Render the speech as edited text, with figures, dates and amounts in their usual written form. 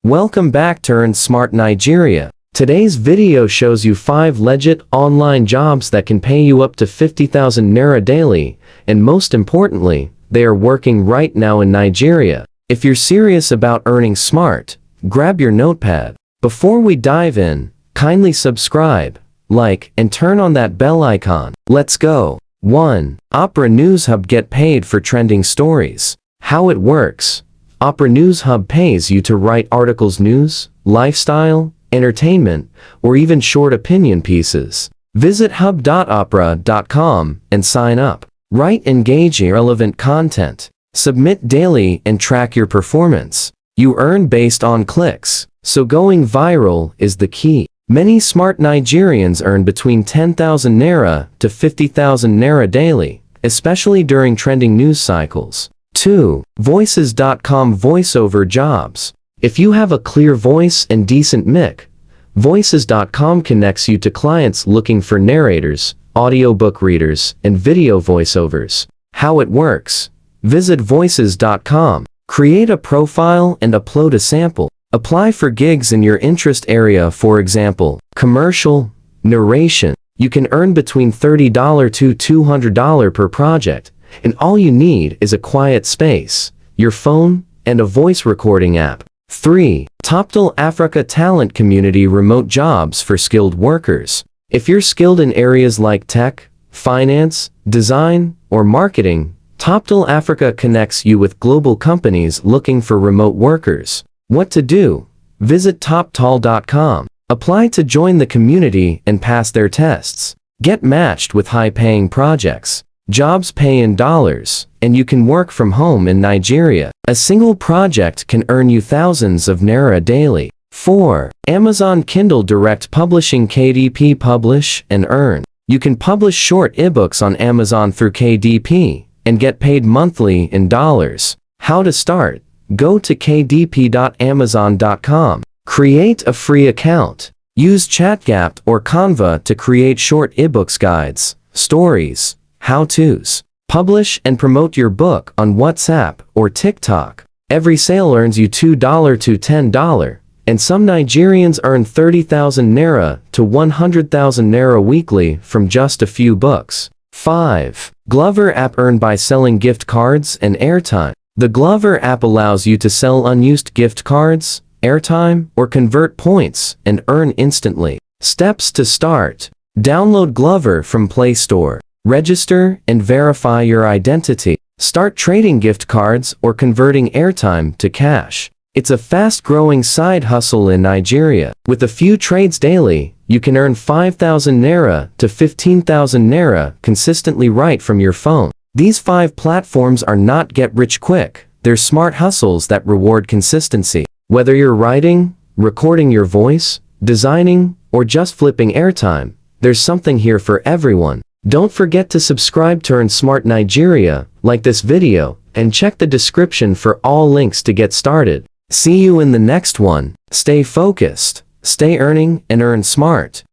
Welcome back to Earn Smart Nigeria. Today's video shows you 5 legit online jobs that can pay you up to 50,000 naira daily, and most importantly, they are working right now in Nigeria. If you're serious about earning smart, grab your notepad. Before we dive in, kindly subscribe, like, and turn on that bell icon. Let's go. 1. Opera News Hub. Get paid for trending stories. How it works. Opera News Hub pays you to write articles, news, lifestyle, entertainment, or even short opinion pieces. Visit hub.opera.com and sign up. Write engaging, relevant content. Submit daily and track your performance. You earn based on clicks, so going viral is the key. Many smart Nigerians earn between 10,000 naira to 50,000 naira daily, especially during trending news cycles. 2. Voices.com. Voiceover jobs. If you have a clear voice and decent mic, Voices.com connects you to clients looking for narrators, audiobook readers, and video voiceovers. How it works. Visit Voices.com. Create a profile and upload a sample. Apply for gigs in your interest area, for example, commercial, narration. You can earn between $30 to $200 per project, and all you need is a quiet space, your phone, and a voice recording app. 3. Toptal Africa Talent Community. Remote jobs for skilled workers. If you're skilled in areas like tech, finance, design, or marketing, Toptal Africa connects you with global companies looking for remote workers. What to do? Visit toptal.com. Apply to join the community and pass their tests. Get matched with high-paying projects. Jobs pay in dollars, and you can work from home in Nigeria. A single project can earn you thousands of naira daily. 4. Amazon Kindle Direct Publishing. KDP. Publish and earn. You can publish short ebooks on Amazon through KDP and get paid monthly in dollars. How to start? Go to kdp.amazon.com. Create a free account. Use ChatGPT or Canva to create short ebooks, guides, stories, how-tos. Publish and promote your book on WhatsApp or TikTok. Every sale earns you $2 to $10, and some Nigerians earn 30,000 naira to 100,000 naira weekly from just a few books. 5. Glover app. Earn by selling gift cards and airtime. The Glover app allows you to sell unused gift cards, airtime, or convert points and earn instantly. Steps to start. Download Glover from Play Store. Register and verify your identity. Start trading gift cards or converting airtime to cash. It's a fast-growing side hustle in Nigeria. With a few trades daily, you can earn 5,000 naira to 15,000 naira consistently right from your phone. These 5 platforms are not get-rich-quick. They're smart hustles that reward consistency. Whether you're writing, recording your voice, designing, or just flipping airtime, there's something here for everyone. Don't forget to subscribe to Earn Smart Nigeria, like this video, and check the description for all links to get started. See you in the next one. Stay focused, stay earning, and earn smart.